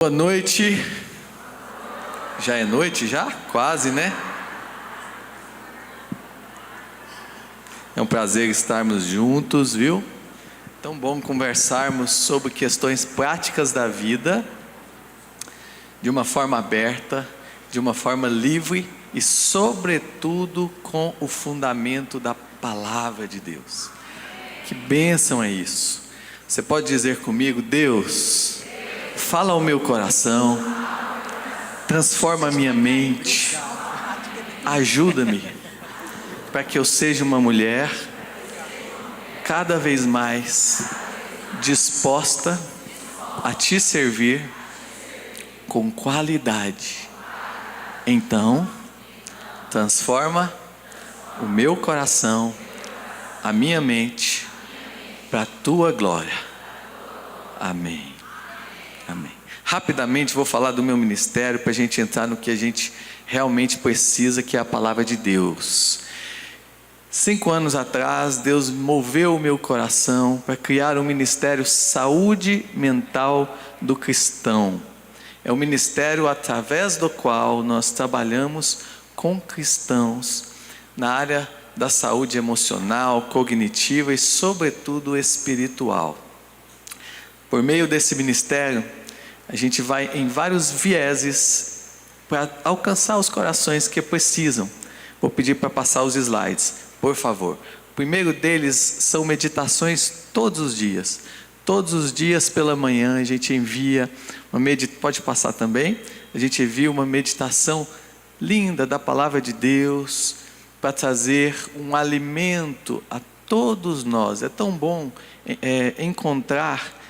Boa noite. Já é noite já? Quase, né? É um prazer estarmos juntos, viu? Tão bom conversarmos sobre questões práticas da vida, de uma forma aberta, de uma forma livre e, sobretudo, com o fundamento da Palavra de Deus. Que bênção é isso! Você pode dizer comigo: Deus, fala ao meu coração, transforma a minha mente, ajuda-me para que eu seja uma mulher cada vez mais disposta a te servir com qualidade. Então, transforma o meu coração, a minha mente, para a tua glória. Amém. Amém. Rapidamente vou falar do meu ministério para a gente entrar no que a gente realmente precisa, que é a palavra de Deus. 5 anos atrás, Deus moveu o meu coração para criar um ministério Saúde Mental do Cristão. É um ministério através do qual nós trabalhamos com cristãos na área da saúde emocional, cognitiva e, sobretudo, espiritual. Por meio desse ministério, a gente vai em vários vieses para alcançar os corações que precisam. Vou pedir para passar os slides, por favor. O primeiro deles são meditações todos os dias. Todos os dias pela manhã a gente envia pode passar também. A gente envia uma meditação linda da palavra de Deus para trazer um alimento a todos nós. É tão bom encontrar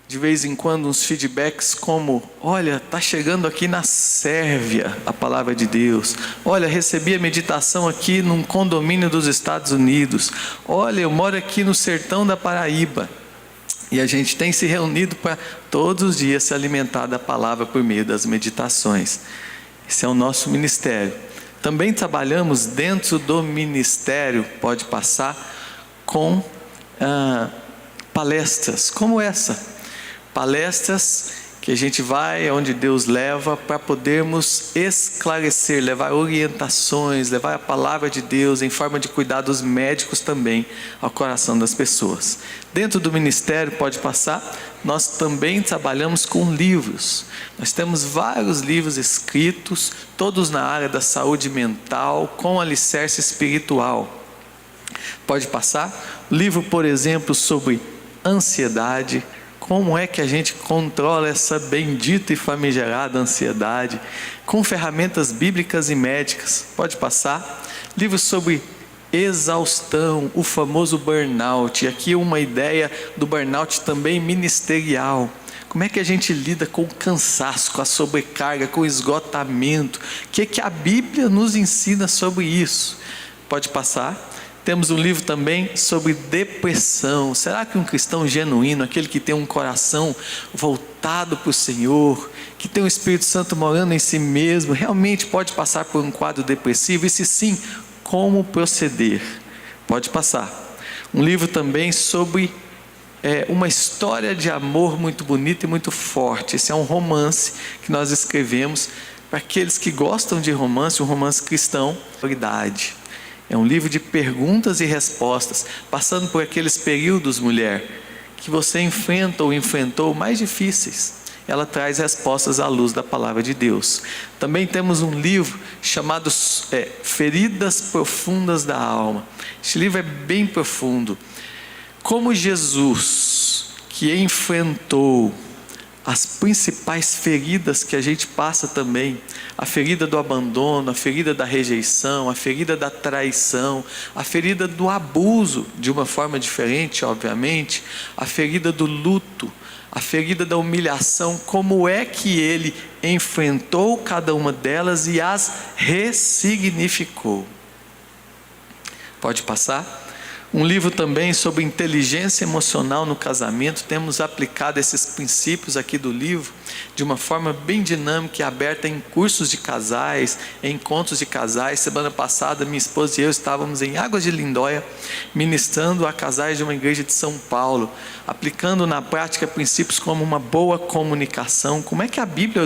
de vez em quando uns feedbacks como: olha, está chegando aqui na Sérvia a palavra de Deus. Olha, recebi a meditação aqui num condomínio dos Estados Unidos. Olha, eu moro aqui no sertão da Paraíba. E a gente tem se reunido para todos os dias se alimentar da palavra por meio das meditações. Esse é o nosso ministério. Também trabalhamos dentro do ministério, pode passar, com palestras como essa. Palestras que a gente vai, onde Deus leva, para podermos esclarecer, levar orientações, levar a palavra de Deus em forma de cuidados médicos também ao coração das pessoas. Dentro do ministério, pode passar, nós também trabalhamos com livros. Nós temos vários livros escritos, todos na área da saúde mental, com alicerce espiritual. Pode passar. Livro, por exemplo, sobre ansiedade. Como é que a gente controla essa bendita e famigerada ansiedade, com ferramentas bíblicas e médicas. Pode passar. Livros sobre exaustão, o famoso burnout. E aqui uma ideia do burnout também ministerial. Como é que a gente lida com o cansaço, com a sobrecarga, com o esgotamento? O que é que a Bíblia nos ensina sobre isso? Pode passar. Temos um livro também sobre depressão. Será que um cristão genuíno, aquele que tem um coração voltado para o Senhor, que tem o Espírito Santo morando em si mesmo, realmente pode passar por um quadro depressivo? E se sim, como proceder? Pode passar. Um livro também sobre uma história de amor muito bonita e muito forte. Esse é um romance que nós escrevemos para aqueles que gostam de romance, um romance cristão. É um livro de perguntas e respostas, passando por aqueles períodos, mulher, que você enfrenta ou enfrentou mais difíceis. Ela traz respostas à luz da palavra de Deus. Também temos um livro chamado Feridas Profundas da Alma. Este livro é bem profundo. Como Jesus, que enfrentou as principais feridas que a gente passa também, a ferida do abandono, a ferida da rejeição, a ferida da traição, a ferida do abuso, de uma forma diferente, obviamente, a ferida do luto, a ferida da humilhação, como é que ele enfrentou cada uma delas e as ressignificou. Pode passar. Um livro também sobre inteligência emocional no casamento. Temos aplicado esses princípios aqui do livro de uma forma bem dinâmica e aberta em cursos de casais, em encontros de casais. Semana passada, minha esposa e eu estávamos em Águas de Lindóia, ministrando a casais de uma igreja de São Paulo, aplicando na prática princípios como uma boa comunicação. Como é que a Bíblia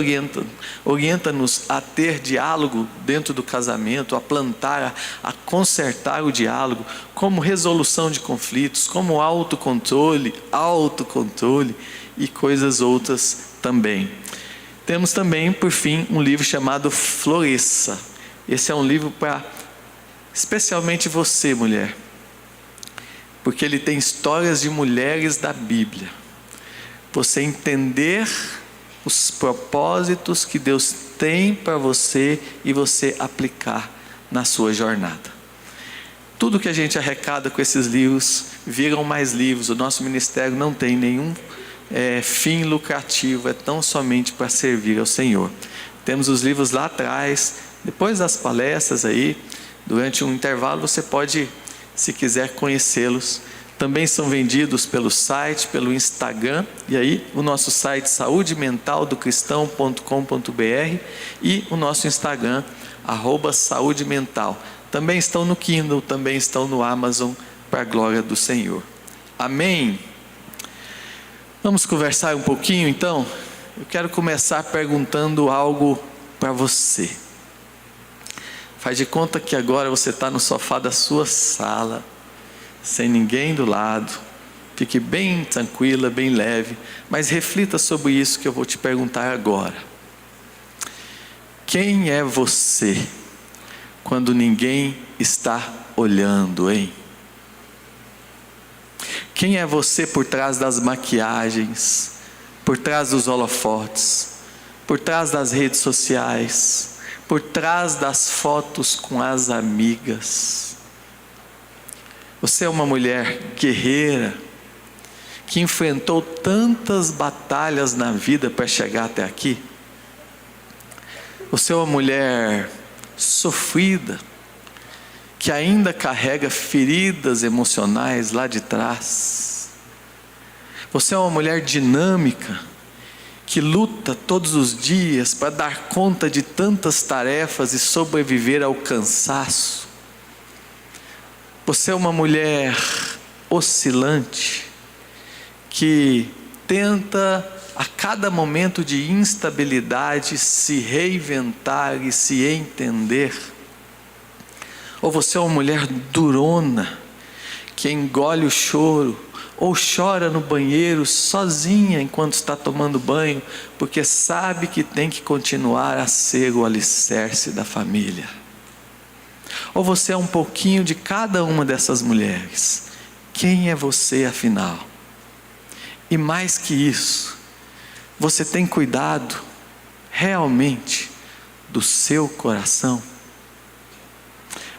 orienta-nos a ter diálogo dentro do casamento, a plantar, a consertar o diálogo, como resolução de conflitos, como autocontrole e coisas outras também. Temos também, por fim, um livro chamado Floresça. Esse é um livro para especialmente você, mulher, porque ele tem histórias de mulheres da Bíblia. Você entender os propósitos que Deus tem para você e você aplicar na sua jornada. Tudo que a gente arrecada com esses livros viram mais livros. O nosso ministério não tem nenhum fim lucrativo, é tão somente para servir ao Senhor. Temos os livros lá atrás, depois das palestras aí, durante um intervalo você pode, se quiser, conhecê-los. Também são vendidos pelo site, pelo Instagram, e aí o nosso site saudementaldocristão.com.br e o nosso Instagram, @saudemental. Também estão no Kindle, também estão no Amazon, para a glória do Senhor. Amém? Vamos conversar um pouquinho então? Eu quero começar perguntando algo para você. Faz de conta que agora você está no sofá da sua sala, sem ninguém do lado. Fique bem tranquila, bem leve, mas reflita sobre isso que eu vou te perguntar agora. Quem é você quando ninguém está olhando, hein? Quem é você por trás das maquiagens, por trás dos holofotes, por trás das redes sociais, por trás das fotos com as amigas? Você é uma mulher guerreira, que enfrentou tantas batalhas na vida para chegar até aqui? Você é uma mulher sofrida, que ainda carrega feridas emocionais lá de trás? Você é uma mulher dinâmica, que luta todos os dias para dar conta de tantas tarefas e sobreviver ao cansaço? Você é uma mulher oscilante, que tenta a cada momento de instabilidade se reinventar e se entender? Ou você é uma mulher durona, que engole o choro, ou chora no banheiro sozinha enquanto está tomando banho, porque sabe que tem que continuar a ser o alicerce da família? Ou você é um pouquinho de cada uma dessas mulheres? Quem é você afinal? E mais que isso, você tem cuidado realmente do seu coração?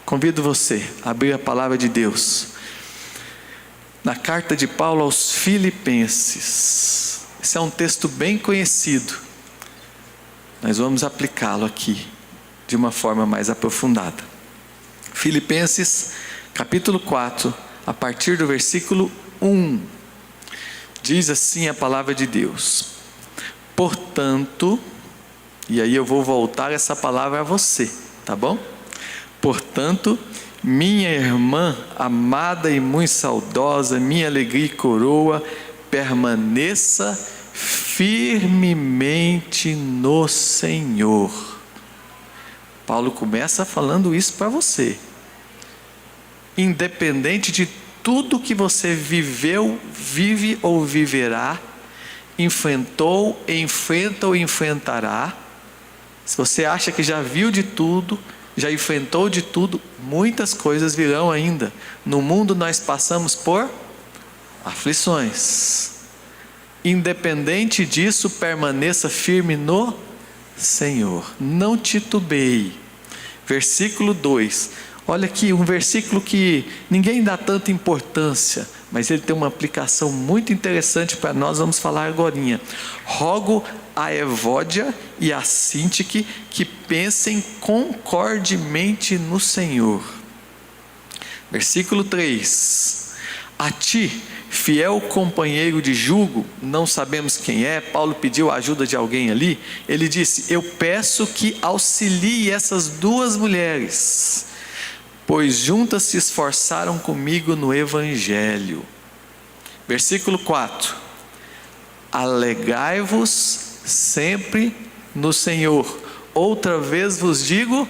Convido você a abrir a palavra de Deus na carta de Paulo aos Filipenses. Esse é um texto bem conhecido, nós vamos aplicá-lo aqui de uma forma mais aprofundada. Filipenses capítulo 4, a partir do versículo 1, diz assim a palavra de Deus: portanto, e aí eu vou voltar essa palavra a você, tá bom? Portanto, minha irmã amada e muito saudosa, minha alegria e coroa, permaneça firmemente no Senhor. Paulo começa falando isso para você. Independente de tudo que você viveu, vive ou viverá, enfrentou, enfrenta ou enfrentará, se você acha que já viu de tudo, já enfrentou de tudo, muitas coisas virão ainda. No mundo nós passamos por aflições. Independente disso, permaneça firme no Senhor. Não titubeie. Versículo 2. Olha aqui, um versículo que ninguém dá tanta importância, mas ele tem uma aplicação muito interessante para nós. Vamos falar agorinha. Rogo a Evódia e a Sintique que pensem concordemente no Senhor. Versículo 3. A ti fiel companheiro de jugo, não sabemos quem é, Paulo pediu a ajuda de alguém ali, ele disse: eu peço que auxilie essas duas mulheres, pois juntas se esforçaram comigo no Evangelho. Versículo 4: alegrai-vos sempre no Senhor. Outra vez vos digo,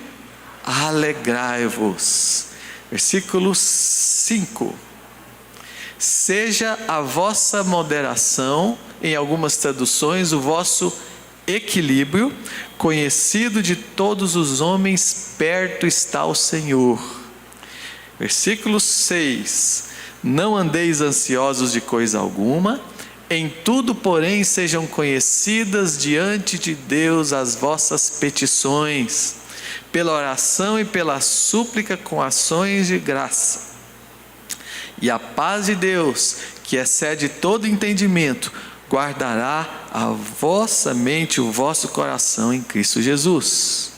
alegrai-vos. Versículo 5: seja a vossa moderação, em algumas traduções, o vosso equilíbrio, conhecido de todos os homens, perto está o Senhor. Versículo 6: não andeis ansiosos de coisa alguma, em tudo, porém, sejam conhecidas diante de Deus as vossas petições, pela oração e pela súplica com ações de graça. E a paz de Deus, que excede todo entendimento, guardará a vossa mente e o vosso coração em Cristo Jesus.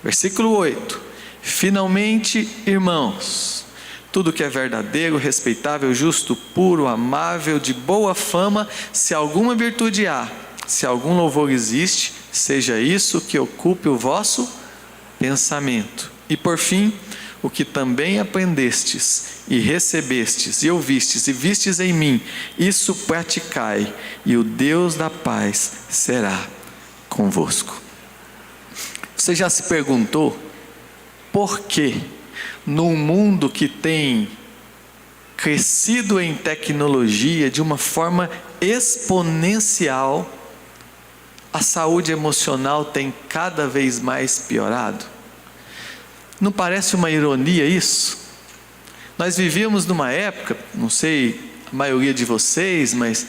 Versículo 8: finalmente, irmãos, tudo que é verdadeiro, respeitável, justo, puro, amável, de boa fama, se alguma virtude há, se algum louvor existe, seja isso que ocupe o vosso pensamento. E por fim, o que também aprendestes e recebestes e ouvistes e vistes em mim, isso praticai, e o Deus da paz será convosco. Você já se perguntou por que, num mundo que tem crescido em tecnologia de uma forma exponencial, a saúde emocional tem cada vez mais piorado? Não parece uma ironia isso? Nós vivíamos numa época, não sei a maioria de vocês, mas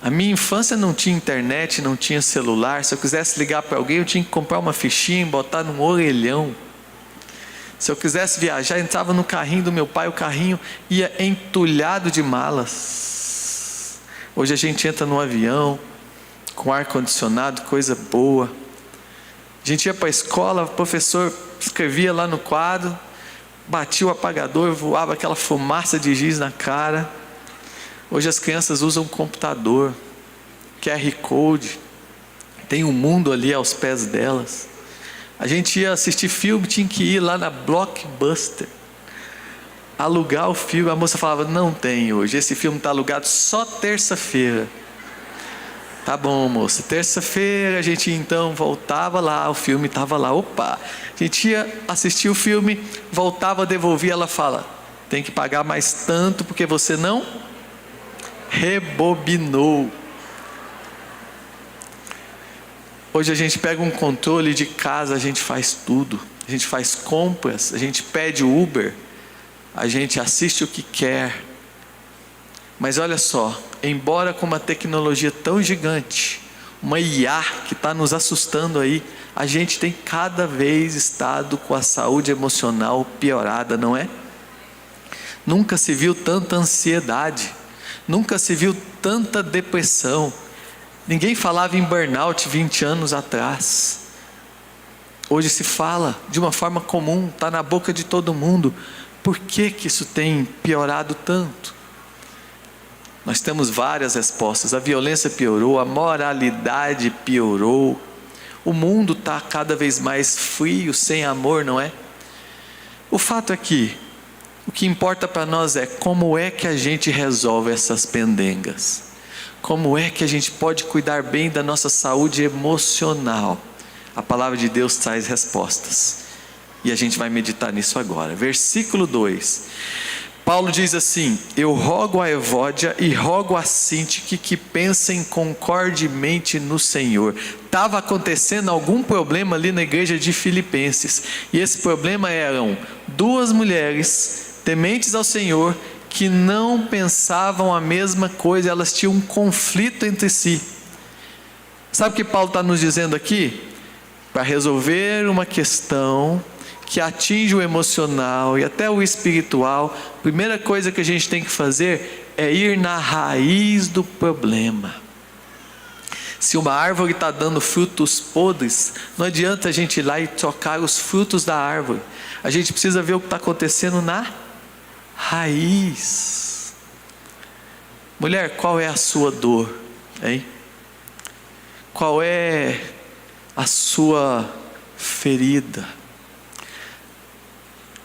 a minha infância não tinha internet, não tinha celular. Se eu quisesse ligar para alguém, eu tinha que comprar uma fichinha e botar num orelhão. Se eu quisesse viajar, entrava no carrinho do meu pai, o carrinho ia entulhado de malas. Hoje a gente entra no avião, com ar-condicionado, coisa boa. A gente ia para a escola, o professor escrevia lá no quadro, batia o apagador, voava aquela fumaça de giz na cara. Hoje as crianças usam computador, QR Code, tem um mundo ali aos pés delas. A gente ia assistir filme, tinha que ir lá na Blockbuster, alugar o filme. A moça falava: não tem hoje, esse filme está alugado só terça-feira. Tá bom, moça, terça-feira a gente então voltava lá, o filme estava lá. Opa, a gente ia assistir o filme, voltava, devolvia. Ela fala: tem que pagar mais tanto porque você não rebobinou. Hoje a gente pega um controle de casa, a gente faz tudo. A gente faz compras, a gente pede o Uber, a gente assiste o que quer. Mas olha só, embora com uma tecnologia tão gigante, uma IA que está nos assustando aí, a gente tem cada vez estado com a saúde emocional piorada, não é? Nunca se viu tanta ansiedade, nunca se viu tanta depressão. Ninguém falava em burnout 20 anos atrás. Hoje se fala de uma forma comum, está na boca de todo mundo. Por que que isso tem piorado tanto? Nós temos várias respostas. A violência piorou, a moralidade piorou. O mundo está cada vez mais frio, sem amor, não é? O fato é que o que importa para nós é como é que a gente resolve essas pendengas. Como é que a gente pode cuidar bem da nossa saúde emocional? A palavra de Deus traz respostas. E a gente vai meditar nisso agora. Versículo 2. Paulo diz assim: eu rogo a Evódia e rogo a Síntique que pensem concordemente no Senhor. Estava acontecendo algum problema ali na igreja de Filipenses. E esse problema eram duas mulheres tementes ao Senhor, que não pensavam a mesma coisa, elas tinham um conflito entre si. Sabe o que Paulo está nos dizendo aqui? Para resolver uma questão que atinge o emocional e até o espiritual, a primeira coisa que a gente tem que fazer é ir na raiz do problema. Se uma árvore está dando frutos podres, não adianta a gente ir lá e trocar os frutos da árvore. A gente precisa ver o que está acontecendo na raiz. Mulher, qual é a sua dor, hein? Qual é a sua ferida?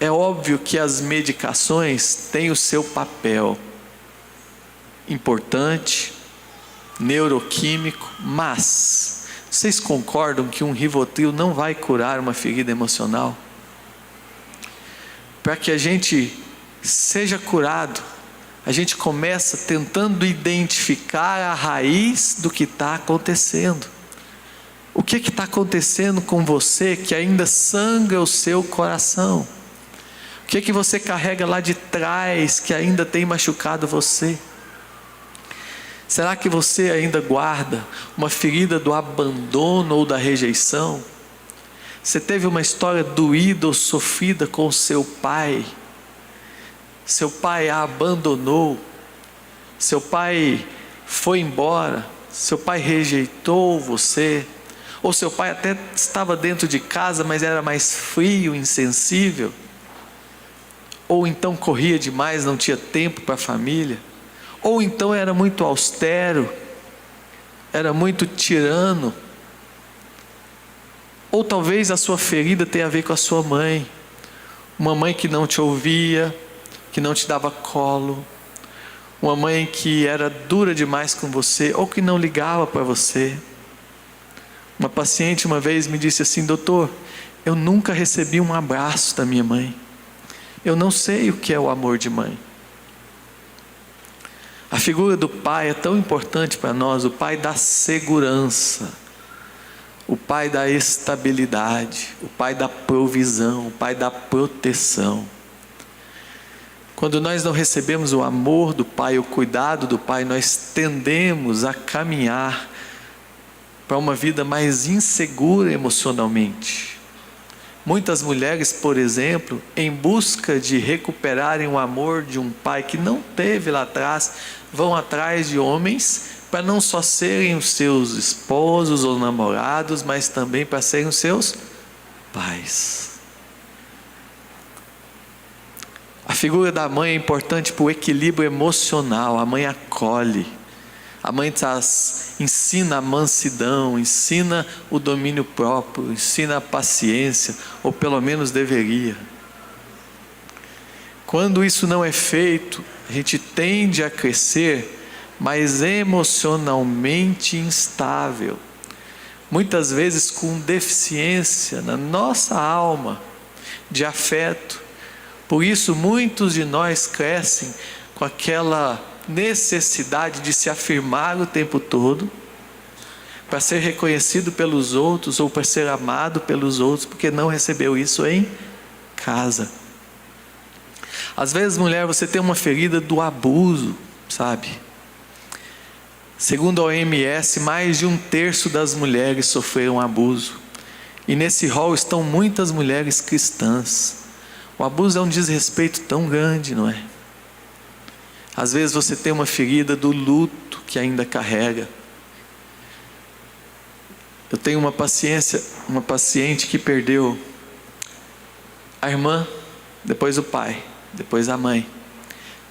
É óbvio que as medicações têm o seu papel importante, neuroquímico, mas vocês concordam que um Rivotril não vai curar uma ferida emocional? Para que a gente seja curado, a gente começa tentando identificar a raiz do que está acontecendo. O que está acontecendo com você que ainda sangra o seu coração? O que você carrega lá de trás que ainda tem machucado você? Será que você ainda guarda uma ferida do abandono ou da rejeição? Você teve uma história doída ou sofrida com o seu pai? Seu pai a abandonou, seu pai foi embora, seu pai rejeitou você, ou seu pai até estava dentro de casa, mas era mais frio, insensível, ou então corria demais, não tinha tempo para a família, ou então era muito austero, era muito tirano, ou talvez a sua ferida tenha a ver com a sua mãe, uma mãe que não te ouvia, que não te dava colo, uma mãe que era dura demais com você, ou que não ligava para você. Uma paciente uma vez me disse assim: doutor, eu nunca recebi um abraço da minha mãe, eu não sei o que é o amor de mãe. A figura do pai é tão importante para nós, o pai da segurança, o pai da estabilidade, o pai da provisão, o pai da proteção. Quando nós não recebemos o amor do pai, o cuidado do pai, nós tendemos a caminhar para uma vida mais insegura emocionalmente. Muitas mulheres, por exemplo, em busca de recuperarem o amor de um pai que não teve lá atrás, vão atrás de homens para não só serem os seus esposos ou namorados, mas também para serem os seus pais. A figura da mãe é importante para o equilíbrio emocional. A mãe acolhe, a mãe ensina a mansidão, ensina o domínio próprio, ensina a paciência, ou pelo menos deveria. Quando isso não é feito, a gente tende a crescer mais emocionalmente instável, muitas vezes com deficiência na nossa alma de afeto. Por isso muitos de nós crescem com aquela necessidade de se afirmar o tempo todo, para ser reconhecido pelos outros ou para ser amado pelos outros, porque não recebeu isso em casa. Às vezes, mulher, você tem uma ferida do abuso, sabe? Segundo a OMS, mais de 1/3 das mulheres sofreram abuso, e nesse rol estão muitas mulheres cristãs. O abuso é um desrespeito tão grande, não é? Às vezes você tem uma ferida do luto que ainda carrega. Eu tenho uma paciente que perdeu a irmã, depois o pai, depois a mãe,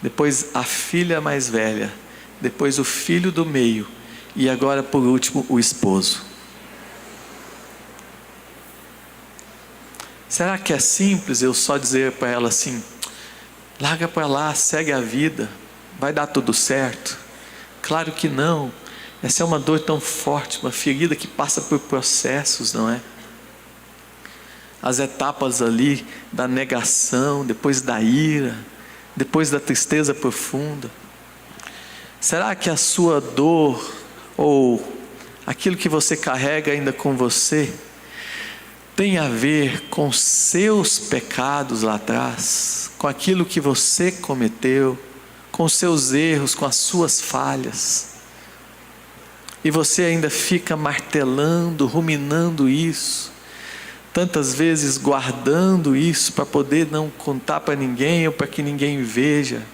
depois a filha mais velha, depois o filho do meio e agora por último o esposo. Será que é simples eu só dizer para ela assim: larga para lá, segue a vida, vai dar tudo certo? Claro que não. Essa é uma dor tão forte, uma ferida que passa por processos, não é? As etapas ali da negação, depois da ira, depois da tristeza profunda. Será que a sua dor, ou aquilo que você carrega ainda com você, tem a ver com seus pecados lá atrás, com aquilo que você cometeu, com os seus erros, com as suas falhas? E você ainda fica martelando, ruminando isso, tantas vezes guardando isso para poder não contar para ninguém ou para que ninguém veja.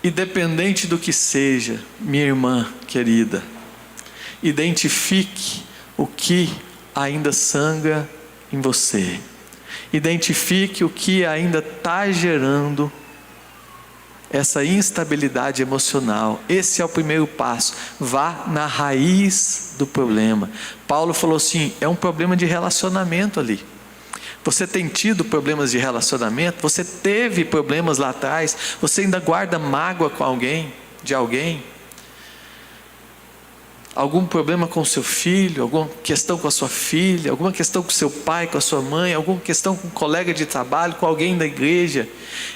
Independente do que seja, minha irmã querida, identifique o que ainda sangra em você. Identifique o que ainda está gerando essa instabilidade emocional. Esse é o primeiro passo. Vá na raiz do problema. Paulo falou assim: é um problema de relacionamento ali. Você tem tido problemas de relacionamento? Você teve problemas lá atrás? Você ainda guarda mágoa com alguém, de alguém? Algum problema com seu filho, alguma questão com a sua filha, alguma questão com seu pai, com a sua mãe, alguma questão com um colega de trabalho, com alguém da igreja?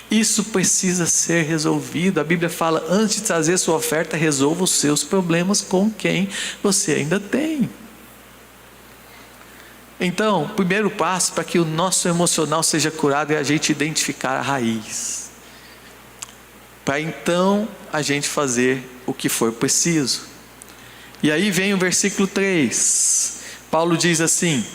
Isso precisa ser resolvido. A Bíblia fala: antes de trazer sua oferta, resolva os seus problemas com quem você ainda tem. Então, o primeiro passo para que o nosso emocional seja curado é a gente identificar a raiz, para então a gente fazer o que for preciso. E aí vem o versículo 3, Paulo diz assim: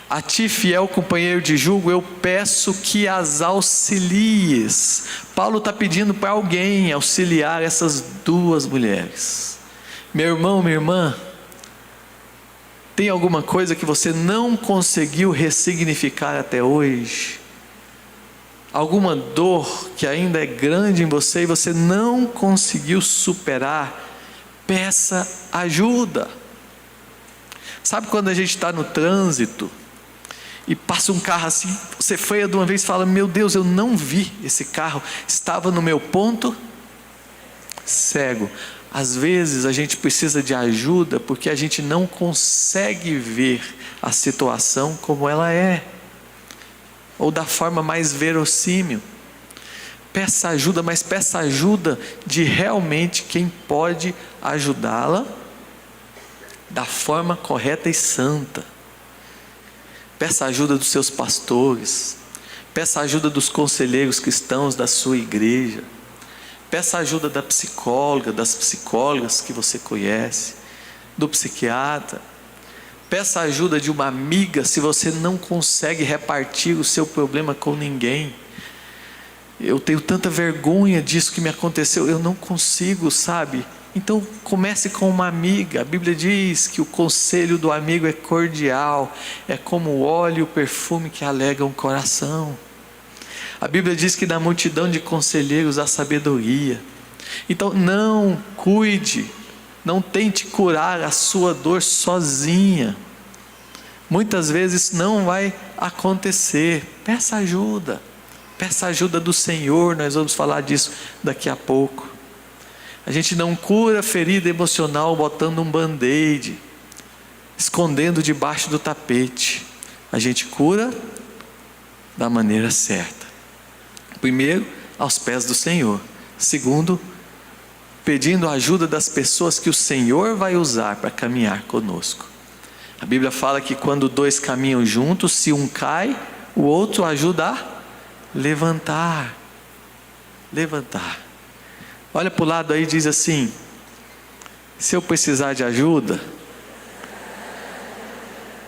a ti, fiel companheiro de jugo, eu peço que as auxilies. Paulo está pedindo para alguém auxiliar essas duas mulheres. Meu irmão, minha irmã, tem alguma coisa que você não conseguiu ressignificar até hoje? Alguma dor que ainda é grande em você e você não conseguiu superar? Peça ajuda. Sabe quando a gente está no trânsito e passa um carro assim, você freia de uma vez e fala: meu Deus, eu não vi esse carro, estava no meu ponto cego. Às vezes a gente precisa de ajuda porque a gente não consegue ver a situação como ela é, ou da forma mais verossímil. Peça ajuda, mas peça ajuda de realmente quem pode ajudá-la da forma correta e santa. Peça ajuda dos seus pastores, peça ajuda dos conselheiros cristãos da sua igreja, peça ajuda da psicóloga, das psicólogas que você conhece, do psiquiatra. Peça ajuda de uma amiga se você não consegue repartir o seu problema com ninguém. Eu tenho tanta vergonha disso que me aconteceu, eu não consigo, sabe? Então comece com uma amiga. A Bíblia diz que o conselho do amigo é cordial, é como o óleo e o perfume que alegram o coração. A Bíblia diz que na multidão de conselheiros há sabedoria. Então não cuide, não tente curar a sua dor sozinha. Muitas vezes não vai acontecer. Peça ajuda. Peça ajuda do Senhor, nós vamos falar disso daqui a pouco. A gente não cura ferida emocional botando um band-aid, escondendo debaixo do tapete. A gente cura da maneira certa. Primeiro, aos pés do Senhor. Segundo, pedindo a ajuda das pessoas que o Senhor vai usar para caminhar conosco. A Bíblia fala que quando dois caminham juntos, se um cai, o outro ajuda a levantar. Olha para o lado aí e diz assim: se eu precisar de ajuda,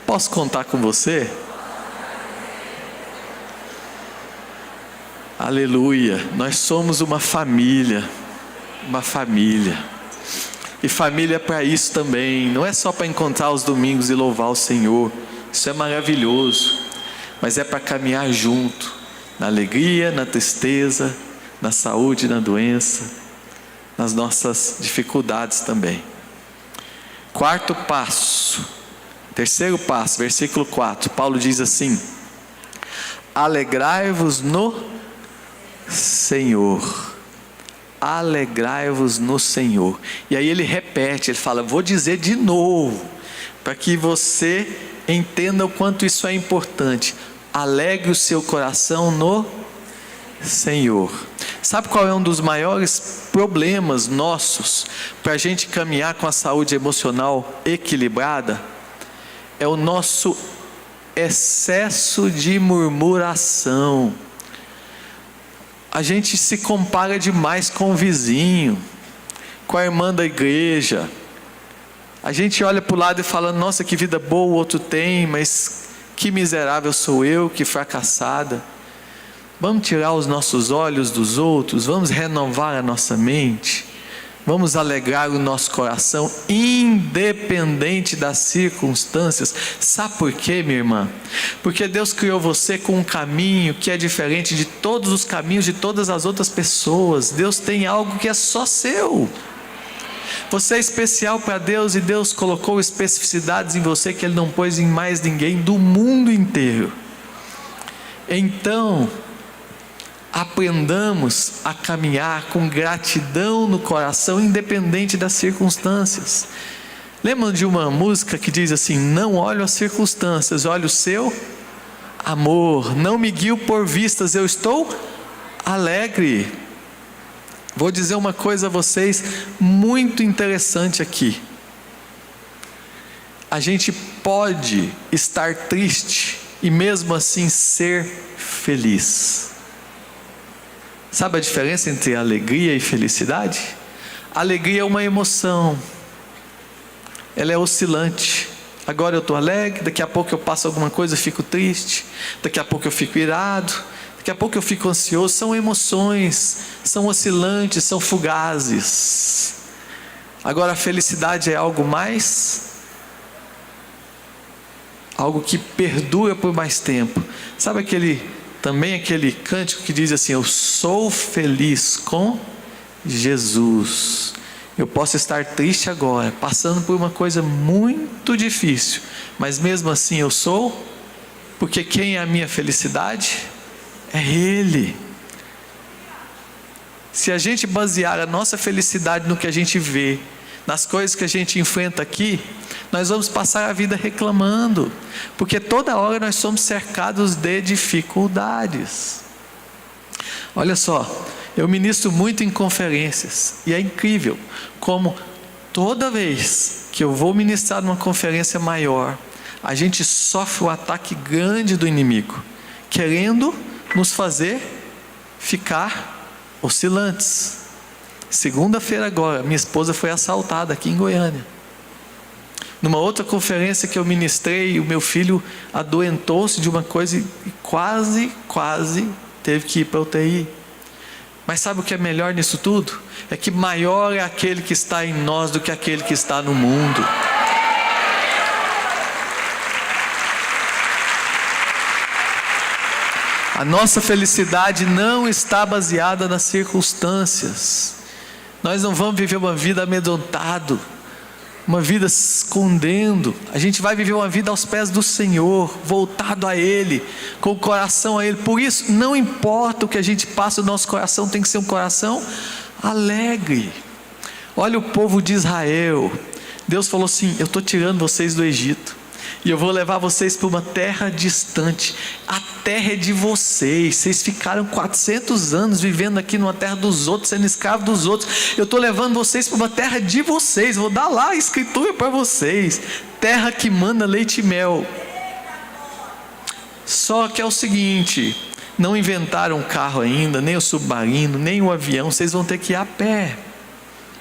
posso contar com você? Aleluia. Nós somos uma família. E família é para isso também. Não é só para encontrar os domingos e louvar o Senhor. Isso é maravilhoso. Mas é para caminhar junto, na alegria, na tristeza, na saúde, na doença, nas nossas dificuldades também. Terceiro passo, versículo 4, Paulo diz assim: alegrai-vos no Senhor. Alegrai-vos no Senhor. E aí ele repete, ele fala: vou dizer de novo, para que você entenda o quanto isso é importante. Alegre o seu coração no Senhor. Sabe qual é um dos maiores problemas nossos para a gente caminhar com a saúde emocional equilibrada? É o nosso excesso de murmuração. A gente se compara demais com o vizinho, com a irmã da igreja. A gente olha para o lado e fala: nossa, que vida boa o outro tem, mas que miserável sou eu, que fracassada. Vamos tirar os nossos olhos dos outros, vamos renovar a nossa mente, Vamos alegrar o nosso coração, independente das circunstâncias. Sabe por quê, minha irmã? Porque Deus criou você com um caminho que é diferente de todos os caminhos de todas as outras pessoas. Deus tem algo que é só seu. Você é especial para Deus, e Deus colocou especificidades em você que Ele não pôs em mais ninguém do mundo inteiro. Então, aprendamos a caminhar com gratidão no coração, independente das circunstâncias. Lembram de uma música que diz assim: não olho as circunstâncias, olho o seu amor. Não me guio por vistas, eu estou alegre. Vou dizer uma coisa a vocês muito interessante aqui. A gente pode estar triste e mesmo assim ser feliz. Sabe a diferença entre alegria e felicidade? Alegria é uma emoção, ela é oscilante. Agora eu estou alegre, daqui a pouco eu passo alguma coisa e fico triste, daqui a pouco eu fico irado, daqui a pouco eu fico ansioso. São emoções, são oscilantes, são fugazes. Agora a felicidade é algo mais, algo que perdura por mais tempo. Sabe também aquele cântico que diz assim: eu sou feliz com Jesus. Eu posso estar triste agora, passando por uma coisa muito difícil, mas mesmo assim eu sou, porque quem é a minha felicidade? É Ele. Se a gente basear a nossa felicidade no que a gente vê, nas coisas que a gente enfrenta aqui, nós vamos passar a vida reclamando, porque toda hora nós somos cercados de dificuldades. Olha só, eu ministro muito em conferências, e é incrível como toda vez que eu vou ministrar numa conferência maior, a gente sofre um ataque grande do inimigo, querendo nos fazer ficar oscilantes. Segunda-feira agora, minha esposa foi assaltada aqui em Goiânia. Numa outra conferência que eu ministrei, o meu filho adoentou-se de uma coisa e quase teve que ir para a UTI. Mas sabe o que é melhor nisso tudo? É que maior é aquele que está em nós do que aquele que está no mundo. A nossa felicidade não está baseada nas circunstâncias. Nós não vamos viver uma vida amedrontado, uma vida escondendo. A gente vai viver uma vida aos pés do Senhor, voltado a Ele, com o coração a Ele. Por isso, não importa o que a gente passa, o nosso coração tem que ser um coração alegre. Olha o povo de Israel. Deus falou assim: eu estou tirando vocês do Egito, e eu vou levar vocês para uma terra distante. A terra é de vocês. Vocês ficaram 400 anos vivendo aqui numa terra dos outros, sendo escravos dos outros. Eu estou levando vocês para uma terra de vocês. Vou dar lá a escritura para vocês. Terra que mana leite e mel. Só que é o seguinte: não inventaram um carro ainda, nem o submarino, nem o avião. Vocês vão ter que ir a pé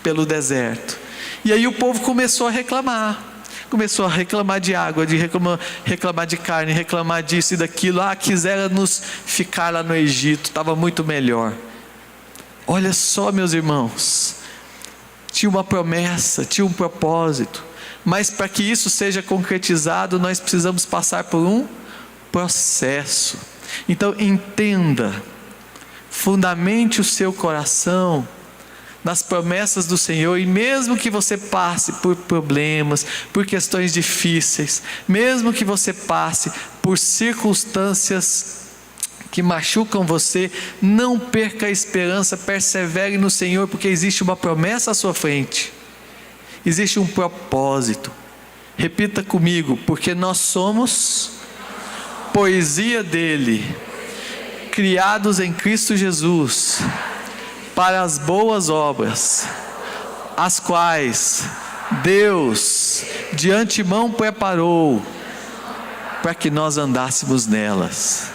pelo deserto. E aí o povo começou a reclamar. Começou a reclamar de água, reclamar de carne, reclamar disso e daquilo. Quiseram nos ficar lá no Egito, estava muito melhor. Olha só, meus irmãos, tinha uma promessa, tinha um propósito, mas para que isso seja concretizado, nós precisamos passar por um processo. Então entenda, fundamente o seu coração nas promessas do Senhor, e mesmo que você passe por problemas, por questões difíceis, mesmo que você passe por circunstâncias que machucam você, não perca a esperança, persevere no Senhor, porque existe uma promessa à sua frente, existe um propósito. Repita comigo: porque nós somos poesia dele, criados em Cristo Jesus, para as boas obras, as quais Deus de antemão preparou para que nós andássemos nelas.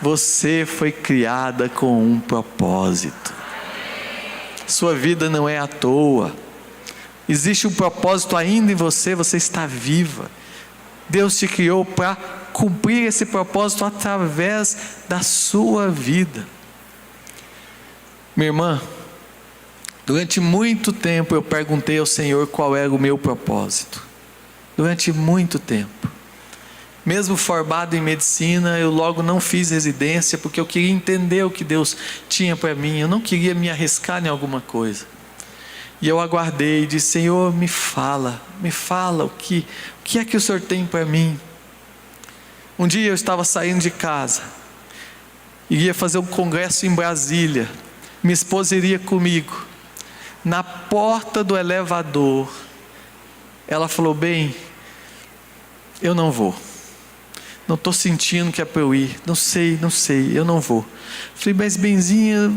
Você foi criada com um propósito. Sua vida não é à toa. Existe um propósito ainda em você. Você está viva. Deus te criou para cumprir esse propósito através da sua vida. Minha irmã, Durante muito tempo eu perguntei ao Senhor qual era o meu propósito. Durante muito tempo. Mesmo formado em medicina, eu logo não fiz residência, porque eu queria entender o que Deus tinha para mim. Eu não queria me arriscar em alguma coisa. E eu aguardei e disse: Senhor, me fala o que é que o Senhor tem para mim? Um dia eu estava saindo de casa, iria fazer um congresso em Brasília, minha esposa iria comigo. Na porta do elevador, ela falou: bem, eu não vou, não estou sentindo que é para eu ir, não sei, eu não vou. Falei: mas benzinha,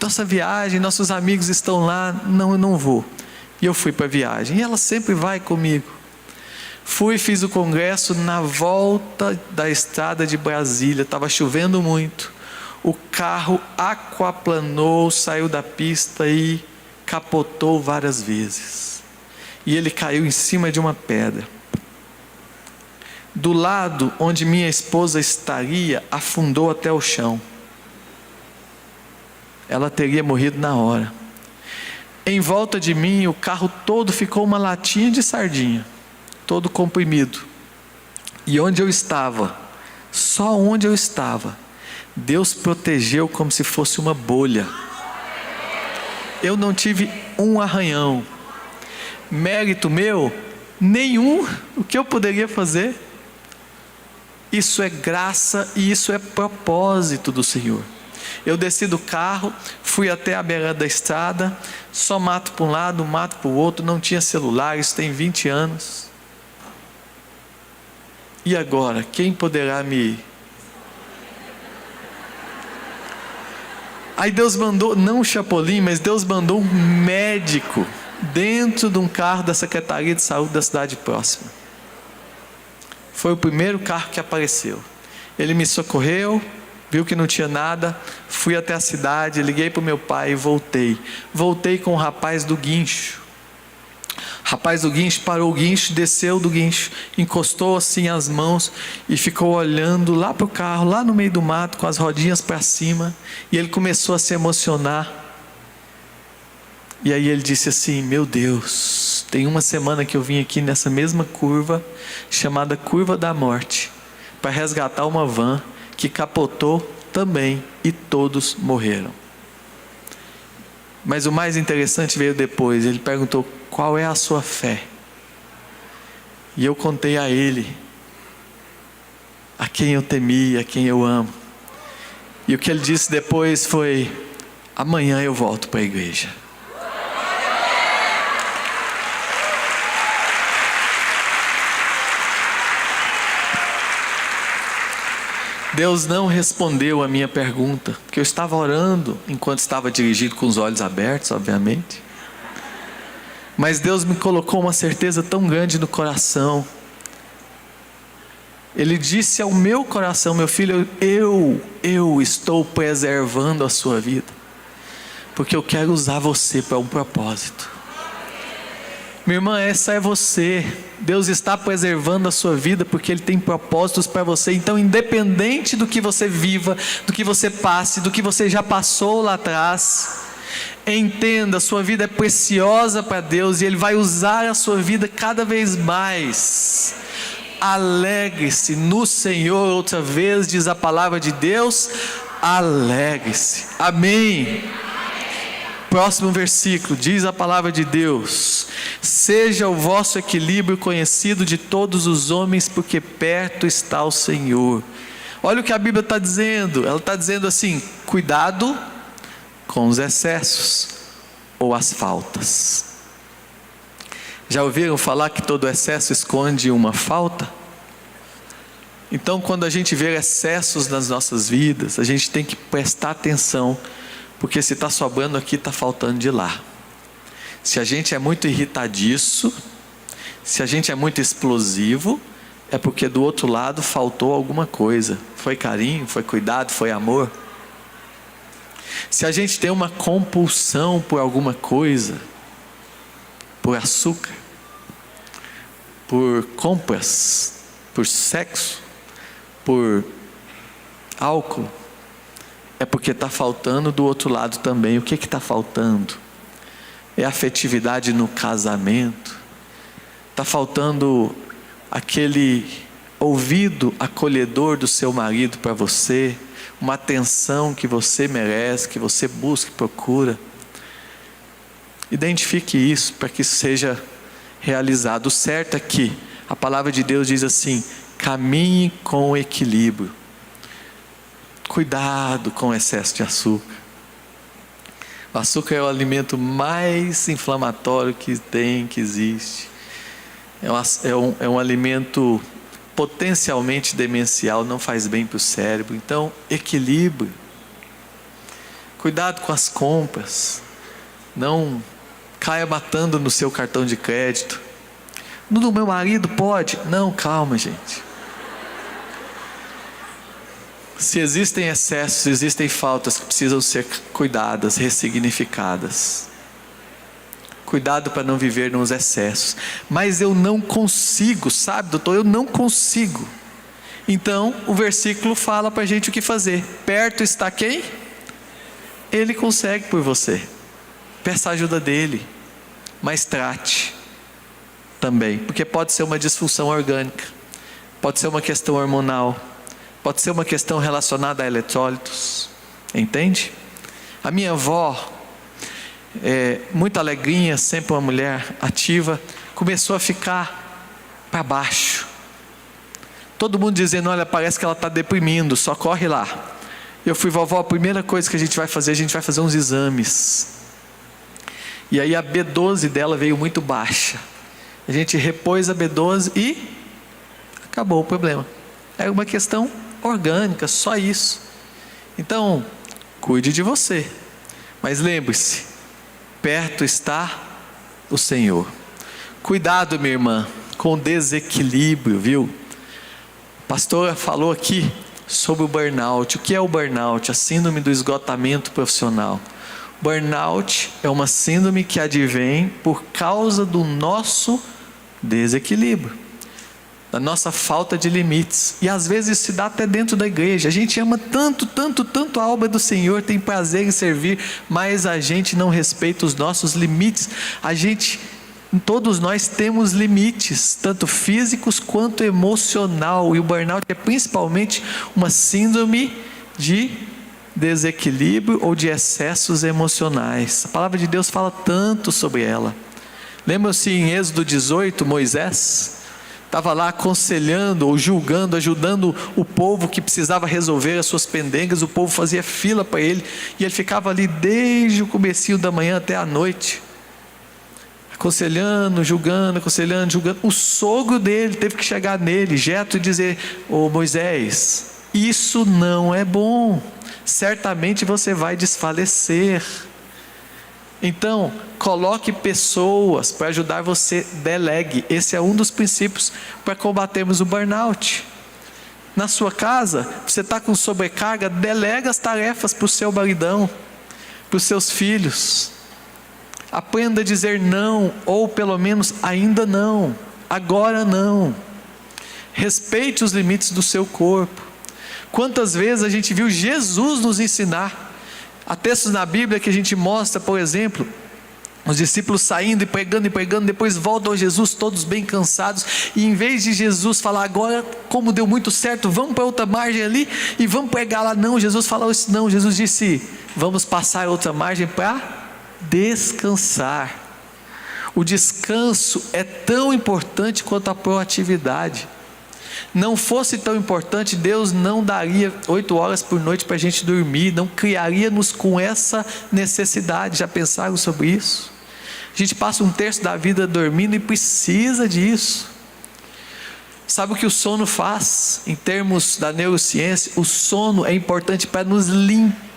nossa viagem, nossos amigos estão lá. Não, eu não vou. E eu fui para a viagem, e ela sempre vai comigo. Fui, fiz o congresso. Na volta da estrada de Brasília, estava chovendo muito, o carro aquaplanou, saiu da pista e capotou várias vezes, e ele caiu em cima de uma pedra. Do lado onde minha esposa estaria, afundou até o chão. Ela teria morrido na hora. Em volta de mim, o carro todo ficou uma latinha de sardinha, todo comprimido. E onde eu estava, só onde eu estava, Deus protegeu como se fosse uma bolha. Eu não tive um arranhão. Mérito meu? Nenhum. O que eu poderia fazer? Isso é graça e isso é propósito do Senhor. Eu desci do carro, fui até a beira da estrada, só mato para um lado, mato para o outro, não tinha celular, isso tem 20 anos. E agora, quem poderá me... Aí Deus mandou, não um chapolim, mas Deus mandou um médico dentro de um carro da Secretaria de Saúde da cidade próxima. Foi o primeiro carro que apareceu. Ele me socorreu, viu que não tinha nada, fui até a cidade, liguei para o meu pai e voltei. Voltei com o rapaz do guincho. O rapaz do guincho parou o guincho, desceu do guincho, encostou assim as mãos e ficou olhando lá para o carro, lá no meio do mato, com as rodinhas para cima. E ele começou a se emocionar. E aí ele disse assim: meu Deus, tem uma semana que eu vim aqui nessa mesma curva, chamada Curva da Morte, para resgatar uma van que capotou também e todos morreram. Mas o mais interessante veio depois. Ele perguntou: qual é a sua fé? E eu contei a ele a quem eu temi, a quem eu amo. E o que ele disse depois foi: amanhã eu volto para a igreja. Deus não respondeu a minha pergunta, porque eu estava orando enquanto estava dirigindo, com os olhos abertos, obviamente. Mas Deus me colocou uma certeza tão grande no coração. Ele disse ao meu coração: meu filho, eu estou preservando a sua vida, porque eu quero usar você para um propósito. Minha irmã, essa é você. Deus está preservando a sua vida porque Ele tem propósitos para você. Então, independente do que você viva, do que você passe, do que você já passou lá atrás, entenda, a sua vida é preciosa para Deus e Ele vai usar a sua vida cada vez mais. Alegre-se no Senhor. Outra vez diz a palavra de Deus: alegre-se. Amém. Próximo versículo, diz a palavra de Deus: seja o vosso equilíbrio conhecido de todos os homens, porque perto está o Senhor. Olha o que a Bíblia está dizendo. Ela está dizendo assim: cuidado com os excessos ou as faltas. Já ouviram falar que todo excesso esconde uma falta? Então, quando a gente vê excessos nas nossas vidas, a gente tem que prestar atenção, porque se está sobrando aqui, está faltando de lá. Se a gente é muito irritadiço, se a gente é muito explosivo, é porque do outro lado faltou alguma coisa. Foi carinho, foi cuidado, foi amor. Se a gente tem uma compulsão por alguma coisa, por açúcar, por compras, por sexo, por álcool, é porque está faltando do outro lado também. O que está faltando? é afetividade no casamento. Está faltando aquele ouvido acolhedor do seu marido para você, uma atenção que você merece, que você busca e procura. Identifique isso para que isso seja realizado. O certo é que a palavra de Deus diz assim: caminhe com equilíbrio. Cuidado com o excesso de açúcar. O açúcar é o alimento mais inflamatório que tem, que existe. É um alimento potencialmente demencial, não faz bem para o cérebro. Então, equilíbrio. Cuidado com as compras. Não caia matando no seu cartão de crédito. No meu marido pode? Não, calma, gente. Se existem excessos, existem faltas que precisam ser cuidadas, ressignificadas. Cuidado para não viver nos excessos. Mas eu não consigo, sabe, doutor? Eu não consigo. Então, o versículo fala para a gente o que fazer. Perto está quem? Ele consegue por você. Peça a ajuda dele. Mas trate também. Porque pode ser uma disfunção orgânica. Pode ser uma questão hormonal. Pode ser uma questão relacionada a eletrólitos. Entende? A minha avó, muito alegrinha, sempre uma mulher ativa, começou a ficar para baixo. Todo mundo dizendo: olha, parece que ela está deprimindo, só corre lá. Eu fui: vovó, a primeira coisa que a gente vai fazer uns exames. E aí a B12 dela veio muito baixa. A gente repôs a B12 e acabou o problema. É uma questão orgânica, só isso. Então, cuide de você. Mas lembre-se, perto está o Senhor. Cuidado, minha irmã, com desequilíbrio, viu? A pastora falou aqui sobre o burnout. O que é o burnout? A síndrome do esgotamento profissional. Burnout é uma síndrome que advém por causa do nosso desequilíbrio, da nossa falta de limites. E às vezes se dá até dentro da igreja. A gente ama tanto, tanto, tanto a obra do Senhor, tem prazer em servir, mas a gente não respeita os nossos limites. Todos nós temos limites, tanto físicos quanto emocional. E o burnout é principalmente uma síndrome de desequilíbrio ou de excessos emocionais. A palavra de Deus fala tanto sobre ela. Lembra-se em Êxodo 18, Moisés estava lá aconselhando ou julgando, ajudando o povo que precisava resolver as suas pendengas. O povo fazia fila para ele, e ele ficava ali desde o comecinho da manhã até a noite, aconselhando, julgando, aconselhando, julgando. O sogro dele teve que chegar nele, Jetro, e dizer: ô Moisés, isso não é bom, certamente você vai desfalecer. Então, coloque pessoas para ajudar você, delegue. Esse é um dos princípios para combatermos o burnout. Na sua casa, você está com sobrecarga, delega as tarefas para o seu maridão, para os seus filhos. Aprenda a dizer não, ou pelo menos ainda não, agora não. Respeite os limites do seu corpo. Quantas vezes a gente viu Jesus nos ensinar? Há textos na Bíblia que a gente mostra, por exemplo, os discípulos saindo e pregando, depois voltam a Jesus todos bem cansados, e em vez de Jesus falar: agora como deu muito certo, vamos para outra margem ali e vamos pregar lá. Não, Jesus falou isso não. Jesus disse: vamos passar a outra margem para descansar. O descanso é tão importante quanto a proatividade. Não fosse tão importante, Deus não daria 8 horas por noite para a gente dormir, não criaria-nos com essa necessidade. Já pensaram sobre isso? A gente passa um terço da vida dormindo e precisa disso. Sabe o que o sono faz? Em termos da neurociência, o sono é importante para nos limpar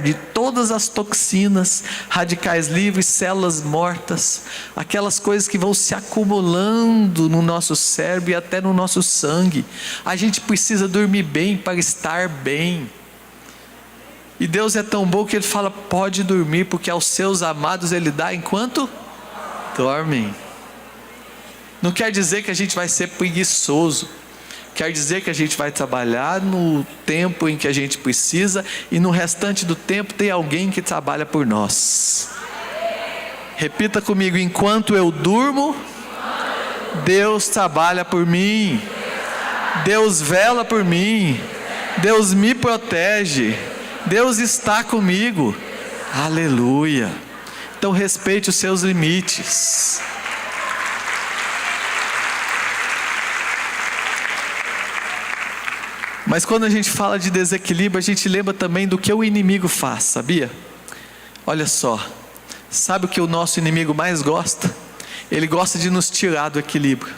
de todas as toxinas, radicais livres, células mortas, aquelas coisas que vão se acumulando no nosso cérebro e até no nosso sangue. A gente precisa dormir bem para estar bem. E Deus é tão bom que Ele fala: pode dormir, porque aos seus amados Ele dá enquanto dormem. Não quer dizer que a gente vai ser preguiçoso. Quer dizer que a gente vai trabalhar no tempo em que a gente precisa, e no restante do tempo tem alguém que trabalha por nós. Repita comigo: enquanto eu durmo, Deus trabalha por mim. Deus vela por mim. Deus me protege. Deus está comigo. Aleluia. Então respeite os seus limites. Mas quando a gente fala de desequilíbrio, a gente lembra também do que o inimigo faz, sabia? Olha só, sabe o que o nosso inimigo mais gosta? Ele gosta de nos tirar do equilíbrio.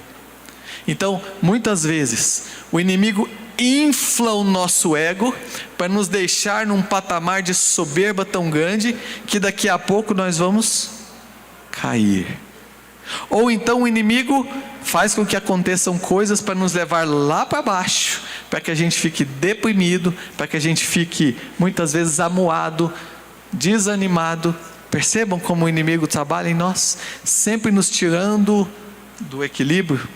Então, muitas vezes, o inimigo infla o nosso ego para nos deixar num patamar de soberba tão grande que daqui a pouco nós vamos cair. Ou então o inimigo faz com que aconteçam coisas para nos levar lá para baixo, para que a gente fique deprimido, para que a gente fique muitas vezes amuado, desanimado. Percebam como o inimigo trabalha em nós, sempre nos tirando do equilíbrio.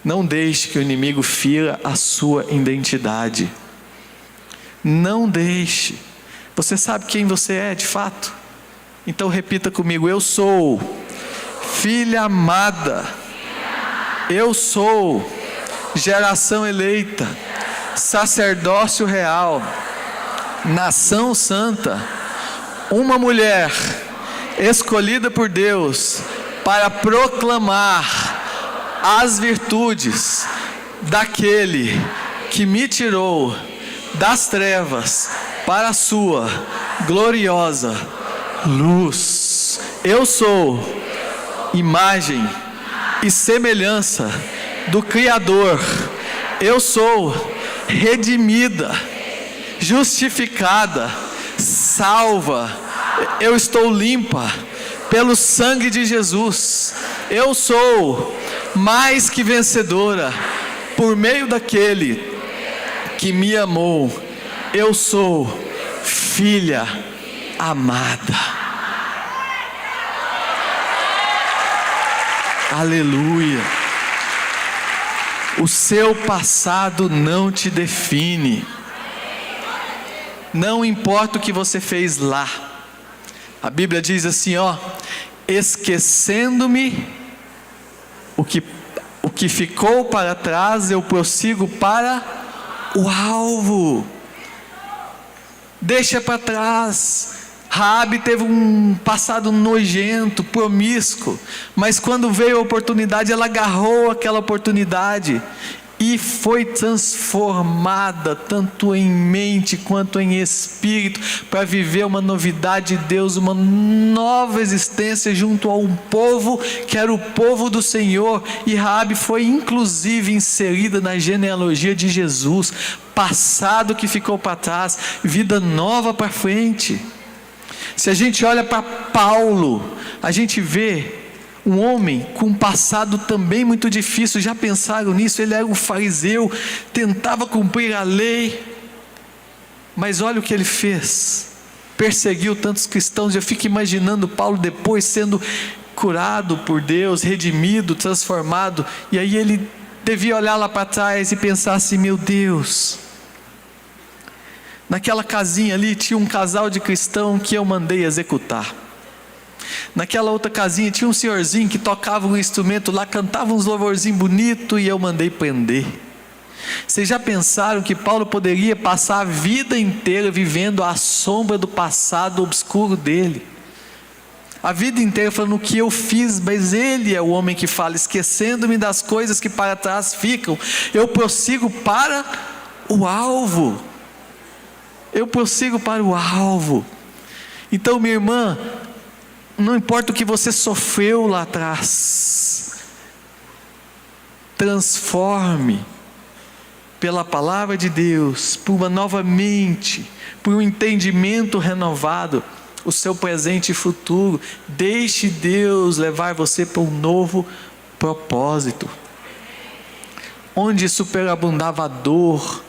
Não deixe que o inimigo fira a sua identidade. Não deixe. Você sabe quem você é de fato? Então repita comigo: eu sou filha amada. Eu sou geração eleita, sacerdócio real, nação santa, uma mulher escolhida por Deus para proclamar as virtudes daquele que me tirou das trevas para a sua gloriosa luz. Eu sou imagem e semelhança do Criador. Eu sou redimida, justificada, salva. Eu estou limpa pelo sangue de Jesus. Eu sou mais que vencedora por meio daquele que me amou. Eu sou filha amada. Aleluia. O seu passado não te define. Não importa o que você fez lá. A Bíblia diz assim, esquecendo-me o que ficou para trás, eu prossigo para o alvo. Deixa para trás. Raabe teve um passado nojento, promíscuo, mas quando veio a oportunidade, ela agarrou aquela oportunidade e foi transformada, tanto em mente quanto em espírito, para viver uma novidade de Deus, uma nova existência junto a um povo que era o povo do Senhor. E Raabe foi inclusive inserida na genealogia de Jesus. Passado que ficou para trás, vida nova para frente. Se a gente olha para Paulo, a gente vê um homem com um passado também muito difícil. Já pensaram nisso? Ele era um fariseu, tentava cumprir a lei, mas olha o que ele fez: perseguiu tantos cristãos. Eu fico imaginando Paulo depois sendo curado por Deus, redimido, transformado, e aí ele devia olhar lá para trás e pensar assim: meu Deus, naquela casinha ali tinha um casal de cristão que eu mandei executar. Naquela outra casinha tinha um senhorzinho que tocava um instrumento lá, cantava uns louvorzinhos bonitos e eu mandei prender. Vocês já pensaram que Paulo poderia passar a vida inteira vivendo à sombra do passado obscuro dele? A vida inteira falando o que eu fiz, mas ele é o homem que fala: esquecendo-me das coisas que para trás ficam, eu prossigo para o alvo. Eu prossigo para o alvo. Então, minha irmã, não importa o que você sofreu lá atrás, transforme pela palavra de Deus, por uma nova mente, por um entendimento renovado, o seu presente e futuro. Deixe Deus levar você para um novo propósito. Onde superabundava a dor,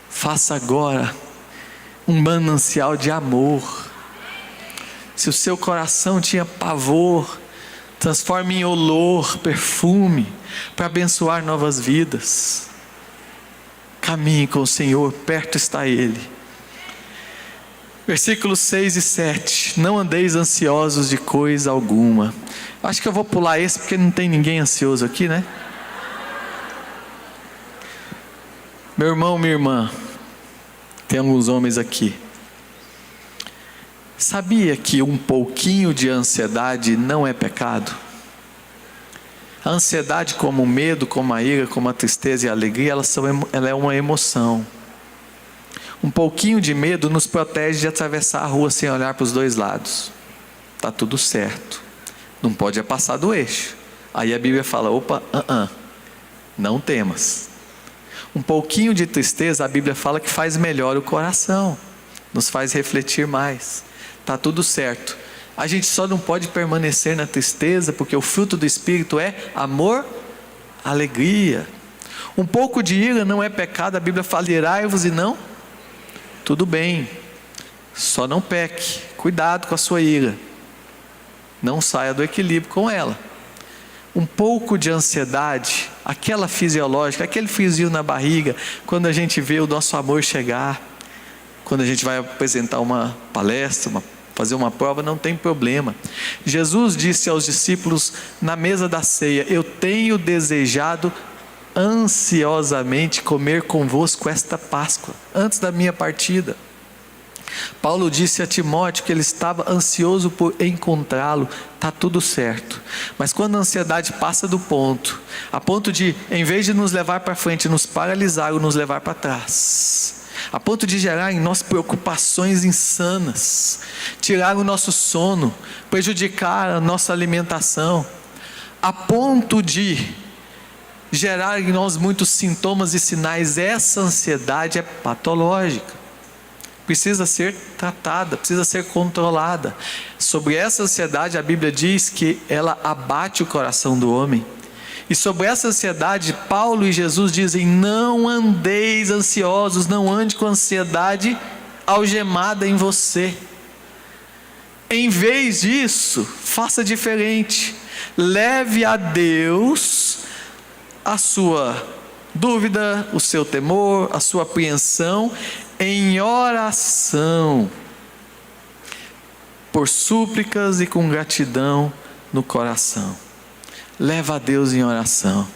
faça agora um manancial de amor. Se o seu coração tinha pavor, transforme em olor, perfume, para abençoar novas vidas. Caminhe com o Senhor, perto está Ele. Versículos 6 e 7. Não andeis ansiosos de coisa alguma. Acho que eu vou pular esse porque não tem ninguém ansioso aqui, né? Meu irmão, minha irmã, tem alguns homens aqui. Sabia que um pouquinho de ansiedade não é pecado? A ansiedade, como o medo, como a ira, como a tristeza e a alegria, ela é uma emoção. Um pouquinho de medo nos protege de atravessar a rua sem olhar para os dois lados. Está tudo certo. Não pode passar do eixo. Aí a Bíblia fala, opa, não temas. Um pouquinho de tristeza, a Bíblia fala que faz melhor o coração. Nos faz refletir mais. Está tudo certo. A gente só não pode permanecer na tristeza, porque o fruto do Espírito é amor, alegria. Um pouco de ira não é pecado, a Bíblia fala, irai-vos e não? Tudo bem, só não peque, cuidado com a sua ira. Não saia do equilíbrio com ela. Um pouco de ansiedade, aquela fisiológica, aquele friozinho na barriga, quando a gente vê o nosso amor chegar, quando a gente vai apresentar uma palestra, fazer uma prova, não tem problema. Jesus disse aos discípulos na mesa da ceia, eu tenho desejado ansiosamente comer convosco esta Páscoa, antes da minha partida. Paulo disse a Timóteo que ele estava ansioso por encontrá-lo. Está tudo certo, mas quando a ansiedade passa do ponto, a ponto de, em vez de nos levar para frente, nos paralisar ou nos levar para trás, a ponto de gerar em nós preocupações insanas, tirar o nosso sono, prejudicar a nossa alimentação, a ponto de gerar em nós muitos sintomas e sinais, essa ansiedade é patológica. Precisa ser tratada, precisa ser controlada. Sobre essa ansiedade, a Bíblia diz que ela abate o coração do homem. E sobre essa ansiedade, Paulo e Jesus dizem, não andeis ansiosos, não ande com ansiedade algemada em você. Em vez disso, faça diferente. Leve a Deus a sua dúvida, o seu temor, a sua apreensão, em oração, por súplicas e com gratidão no coração. Leva a Deus em oração.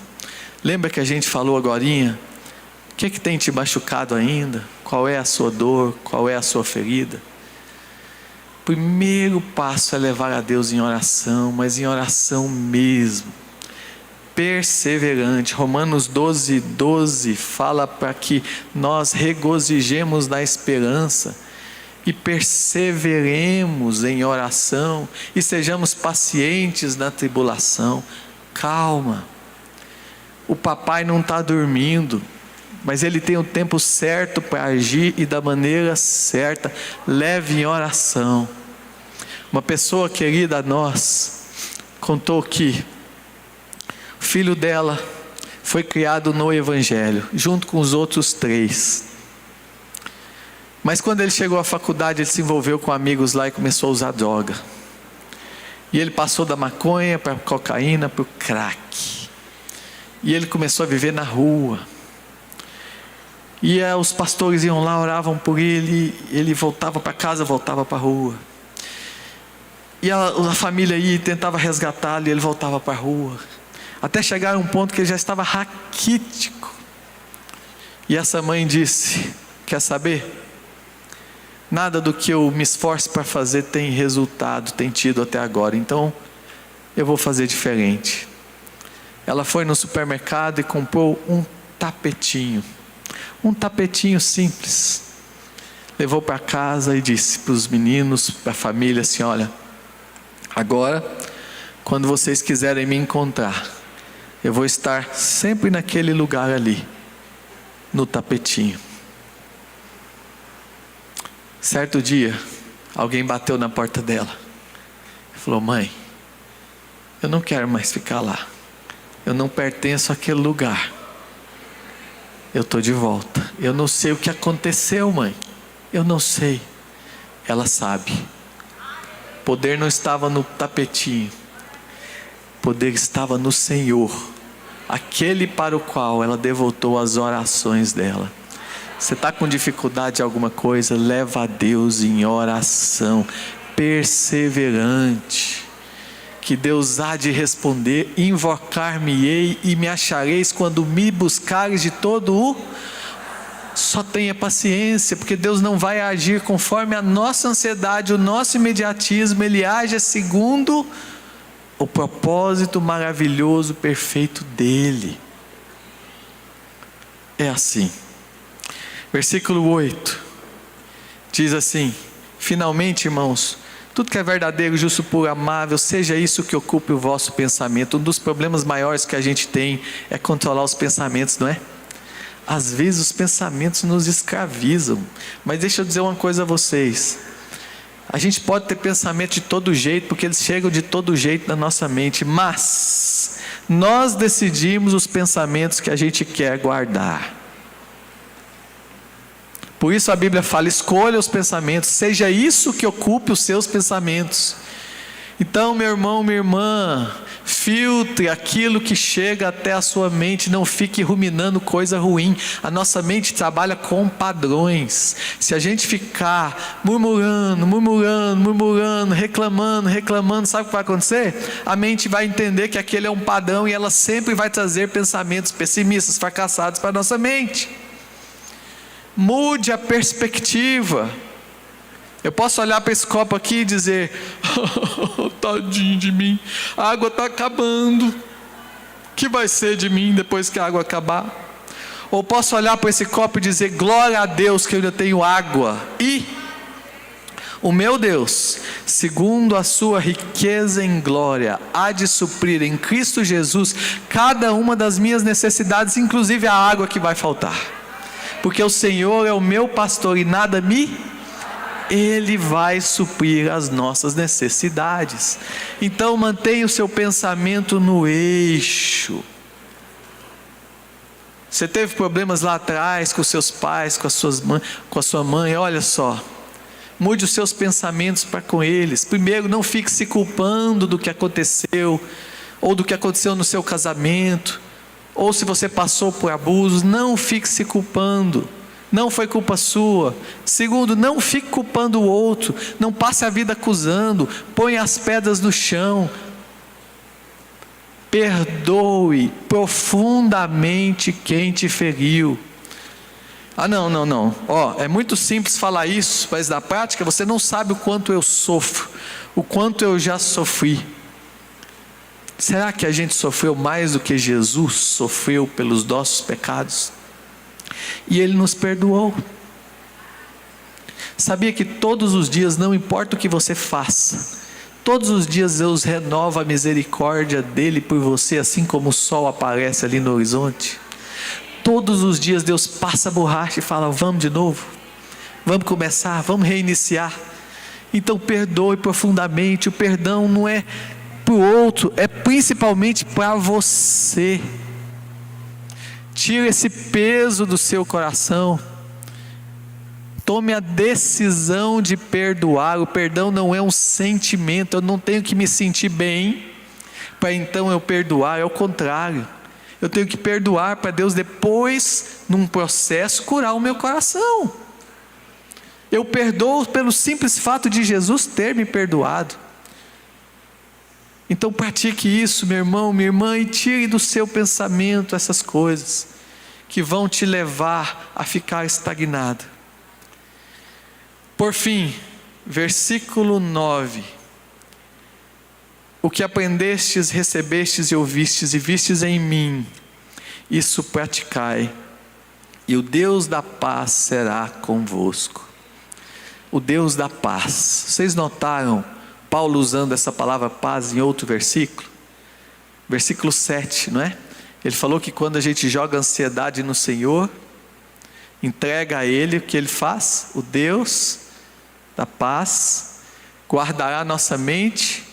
Lembra que a gente falou agorinha? O que tem te machucado ainda? Qual é a sua dor? Qual é a sua ferida? O primeiro passo é levar a Deus em oração, mas em oração mesmo. Perseverante. Romanos 12:12 fala para que nós regozijemos na esperança e perseveremos em oração e sejamos pacientes na tribulação. Calma, o papai não está dormindo, mas ele tem o tempo certo para agir e da maneira certa. Leve em oração. Uma pessoa querida a nós contou que o filho dela foi criado no Evangelho, junto com os outros 3. Mas quando ele chegou à faculdade, ele se envolveu com amigos lá e começou a usar droga. E ele passou da maconha para a cocaína, para o crack. E ele começou a viver na rua. E os pastores iam lá, oravam por ele, ele voltava para casa, voltava para a rua. E a família ia e tentava resgatá-lo, e ele voltava para a rua. Até chegar a um ponto que ele já estava raquítico. E essa mãe disse, quer saber? Nada do que eu me esforço para fazer tem resultado, tem tido até agora. Então, eu vou fazer diferente. Ela foi no supermercado e comprou um tapetinho. Um tapetinho simples. Levou para casa e disse para os meninos, para a família assim, olha, agora, quando vocês quiserem me encontrar, eu vou estar sempre naquele lugar ali, no tapetinho. Certo dia, alguém bateu na porta dela. Falou, mãe, eu não quero mais ficar lá. Eu não pertenço àquele lugar. Eu estou de volta. Eu não sei o que aconteceu, mãe. Eu não sei. Ela sabe. O poder não estava no tapetinho. O poder estava no Senhor. Aquele para o qual ela devotou as orações dela. Você está com dificuldade em alguma coisa, leva a Deus em oração, perseverante, que Deus há de responder: invocar-me-ei e me achareis quando me buscares de todo o... Só tenha paciência, porque Deus não vai agir conforme a nossa ansiedade, o nosso imediatismo. Ele age segundo o propósito maravilhoso, perfeito dele. É assim. Versículo 8 diz assim: finalmente, irmãos, tudo que é verdadeiro, justo, puro, amável, seja isso que ocupe o vosso pensamento. Um dos problemas maiores que a gente tem é controlar os pensamentos, não é? Às vezes os pensamentos nos escravizam. Mas deixa eu dizer uma coisa a vocês: a gente pode ter pensamento de todo jeito, porque eles chegam de todo jeito na nossa mente, mas nós decidimos os pensamentos que a gente quer guardar. Por isso a Bíblia fala: escolha os pensamentos, seja isso que ocupe os seus pensamentos. Então, meu irmão, minha irmã, filtre aquilo que chega até a sua mente, não fique ruminando coisa ruim. A nossa mente trabalha com padrões. Se a gente ficar murmurando, reclamando, sabe o que vai acontecer? A mente vai entender que aquele é um padrão e ela sempre vai trazer pensamentos pessimistas, fracassados para a nossa mente. Mude a perspectiva. Eu posso olhar para esse copo aqui e dizer: tadinho de mim, a água está acabando, o que vai ser de mim depois que a água acabar? Ou posso olhar para esse copo e dizer: glória a Deus que eu ainda tenho água, e o meu Deus, segundo a sua riqueza em glória, há de suprir em Cristo Jesus cada uma das minhas necessidades, inclusive a água que vai faltar, porque o Senhor é o meu pastor e nada me... Ele vai suprir as nossas necessidades. Então mantenha o seu pensamento no eixo. Você teve problemas lá atrás com os seus pais, com a sua mãe, olha só, mude os seus pensamentos para com eles. Primeiro, não fique se culpando do que aconteceu, ou do que aconteceu no seu casamento, ou se você passou por abusos. Não fique se culpando. Não foi culpa sua. Segundo, não fique culpando o outro. Não passe a vida acusando. Põe as pedras no chão. Perdoe profundamente quem te feriu. Não. É muito simples falar isso, mas na prática você não sabe o quanto eu sofro, o quanto eu já sofri. Será que a gente sofreu mais do que Jesus sofreu pelos nossos pecados? E Ele nos perdoou. Sabia que todos os dias, não importa o que você faça, todos os dias Deus renova a misericórdia dEle por você, assim como o sol aparece ali no horizonte? Todos os dias Deus passa a borracha e fala: vamos de novo, vamos começar, vamos reiniciar. Então perdoe profundamente. O perdão não é para o outro, é principalmente para você. Tire esse peso do seu coração. Tome a decisão de perdoar. O perdão não é um sentimento. Eu não tenho que me sentir bem para então eu perdoar. É o contrário. Eu tenho que perdoar para Deus depois, num processo, curar o meu coração. Eu perdoo pelo simples fato de Jesus ter me perdoado. Então pratique isso, meu irmão, minha irmã, e tire do seu pensamento essas coisas que vão te levar a ficar estagnado. Por fim, versículo 9: o que aprendestes, recebestes e ouvistes e vistes em mim, isso praticai, e o Deus da paz será convosco. O Deus da paz. Vocês notaram Paulo usando essa palavra paz em outro versículo? Versículo 7, não é? Ele falou que quando a gente joga ansiedade no Senhor, entrega a Ele, o que Ele faz? O Deus da paz guardará a nossa mente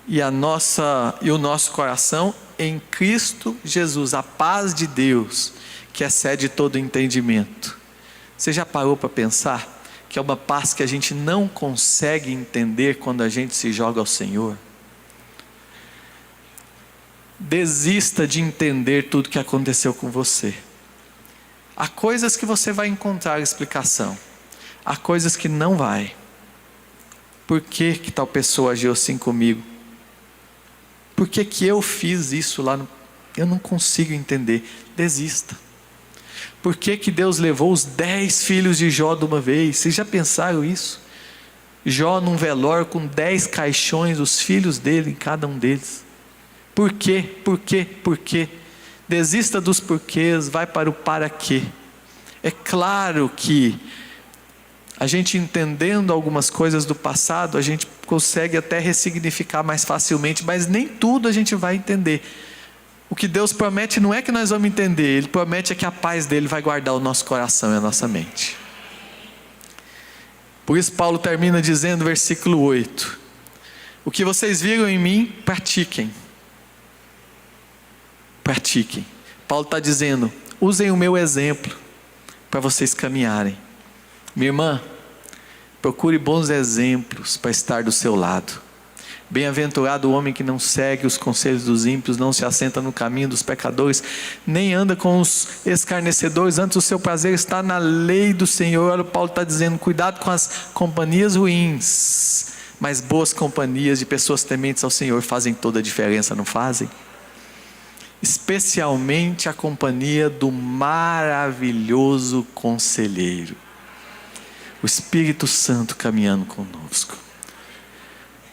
e o nosso coração em Cristo Jesus. A paz de Deus, que excede todo entendimento. Você já parou para pensar que é uma paz que a gente não consegue entender quando a gente se joga ao Senhor? Desista de entender tudo que aconteceu com você. Há coisas que você vai encontrar explicação, há coisas que não vai. Por que que tal pessoa agiu assim comigo? Por que que eu fiz isso lá? Eu não consigo entender. Desista. Por que que Deus levou os 10 filhos de Jó de uma vez? Vocês já pensaram isso? Jó num velório com 10 caixões, os filhos dele em cada um deles. Por quê? Por quê? Por quê? Desista dos porquês, vai para o para quê. É claro que a gente entendendo algumas coisas do passado, a gente consegue até ressignificar mais facilmente, mas nem tudo a gente vai entender. O que Deus promete não é que nós vamos entender, Ele promete é que a paz dEle vai guardar o nosso coração e a nossa mente. Por isso Paulo termina dizendo, versículo 8: o que vocês viram em mim, pratiquem. Pratiquem. Paulo está dizendo, usem o meu exemplo para vocês caminharem. Minha irmã, procure bons exemplos para estar do seu lado. Bem-aventurado o homem que não segue os conselhos dos ímpios, não se assenta no caminho dos pecadores, nem anda com os escarnecedores, antes o seu prazer está na lei do Senhor. Olha, Paulo está dizendo, cuidado com as companhias ruins, mas boas companhias de pessoas tementes ao Senhor fazem toda a diferença, não fazem? Especialmente a companhia do maravilhoso conselheiro, o Espírito Santo caminhando conosco.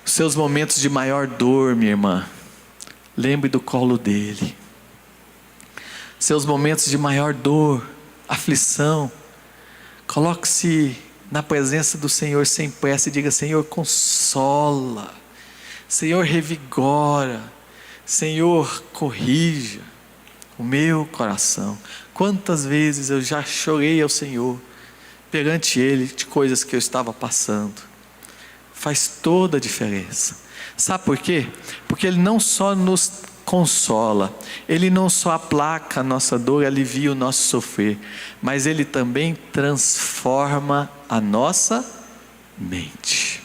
Os seus momentos de maior dor, minha irmã, lembre do colo dele. Seus momentos de maior dor, aflição, coloque-se na presença do Senhor sem pressa e diga, Senhor, consola, Senhor, revigora, Senhor, corrija o meu coração. Quantas vezes eu já chorei ao Senhor, perante Ele, de coisas que eu estava passando. Faz toda a diferença. Sabe por quê? Porque Ele não só nos consola, Ele não só aplaca a nossa dor, alivia o nosso sofrer, mas Ele também transforma a nossa mente.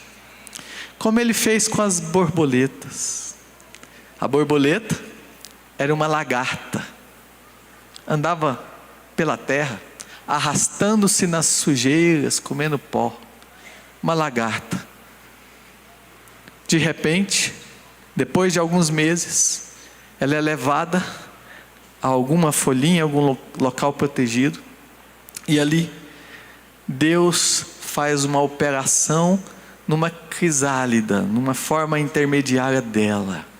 Como Ele fez com as borboletas. A borboleta era uma lagarta, andava pela terra, arrastando-se nas sujeiras, comendo pó. Uma lagarta. De repente, depois de alguns meses, ela é levada a alguma folhinha, algum local protegido, e ali Deus faz uma operação numa crisálida, numa forma intermediária dela.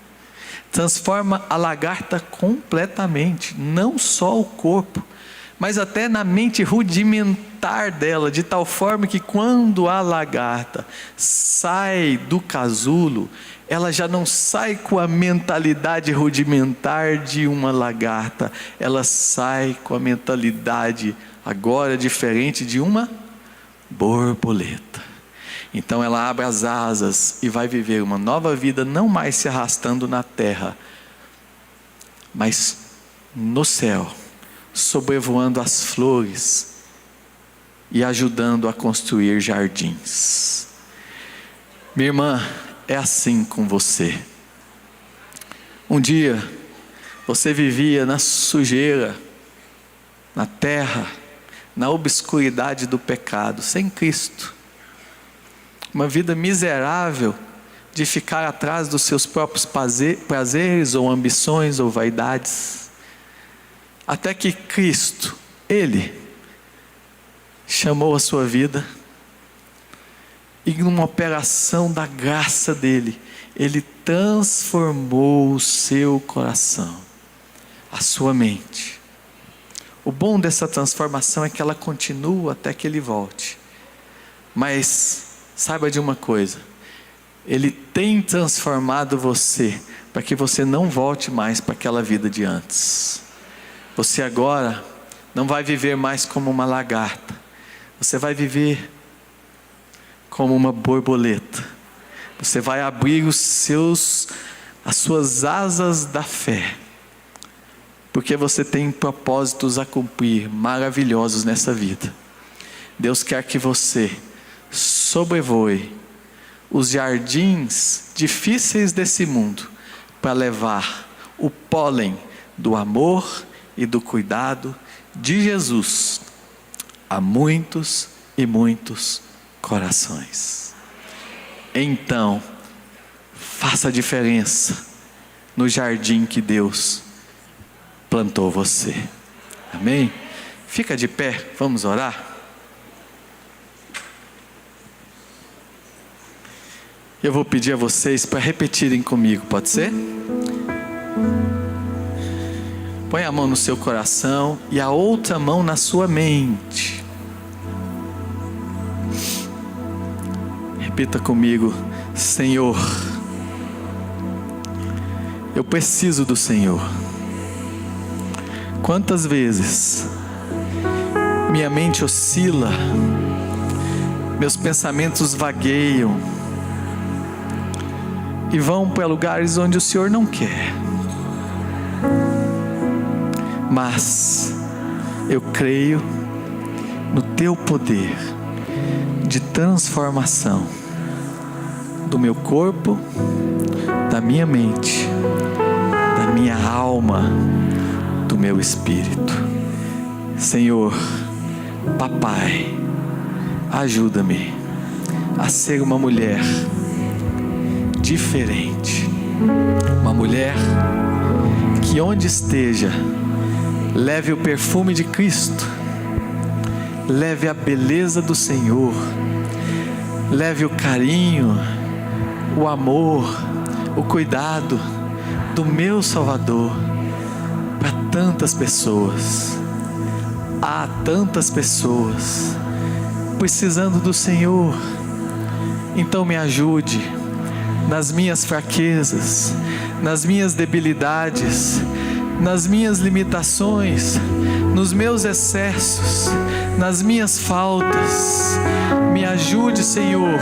Transforma a lagarta completamente, não só o corpo, mas até na mente rudimentar dela, de tal forma que quando a lagarta sai do casulo, ela já não sai com a mentalidade rudimentar de uma lagarta, ela sai com a mentalidade agora diferente de uma borboleta. Então ela abre as asas e vai viver uma nova vida, não mais se arrastando na terra, mas no céu, sobrevoando as flores e ajudando a construir jardins. Minha irmã, é assim com você. Um dia você vivia na sujeira, na terra, na obscuridade do pecado, sem Cristo. Uma vida miserável de ficar atrás dos seus próprios prazeres ou ambições ou vaidades. Até que Cristo, Ele, chamou a sua vida e numa operação da graça dEle, Ele transformou o seu coração, a sua mente. O bom dessa transformação é que ela continua até que Ele volte. Mas saiba de uma coisa, Ele tem transformado você para que você não volte mais para aquela vida de antes. Você agora não vai viver mais como uma lagarta, você vai viver como uma borboleta. Você vai abrir as suas asas da fé, porque você tem propósitos a cumprir maravilhosos nessa vida. Deus quer que você sobrevoe os jardins difíceis desse mundo para levar o pólen do amor e do cuidado de Jesus a muitos e muitos corações. Então, faça a diferença no jardim que Deus plantou você. Amém? Fica de pé, vamos orar? Eu vou pedir a vocês para repetirem comigo, pode ser? Põe a mão no seu coração e a outra mão na sua mente. Repita comigo: Senhor, eu preciso do Senhor. Quantas vezes minha mente oscila, meus pensamentos vagueiam e vão para lugares onde o Senhor não quer. Mas eu creio no Teu poder de transformação do meu corpo, da minha mente, da minha alma, do meu espírito. Senhor, Papai, ajuda-me a ser uma mulher diferente, uma mulher que onde esteja leve o perfume de Cristo, leve a beleza do Senhor, leve o carinho, o amor, o cuidado do meu Salvador para tantas pessoas. Há tantas pessoas precisando do Senhor. Então me ajude nas minhas fraquezas, nas minhas debilidades, nas minhas limitações, nos meus excessos, nas minhas faltas. Me ajude, Senhor,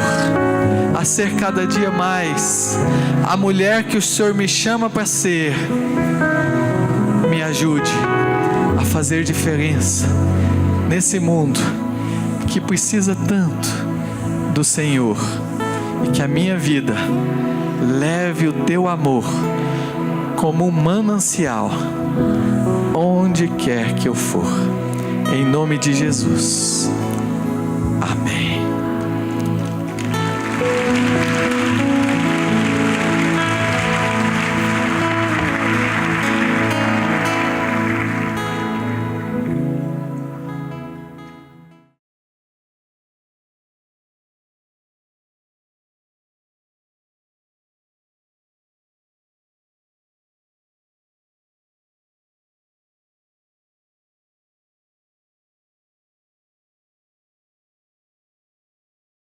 a ser cada dia mais a mulher que o Senhor me chama para ser. Me ajude a fazer diferença nesse mundo que precisa tanto do Senhor, e que a minha vida leve o Teu amor como um manancial onde quer que eu for, em nome de Jesus, amém.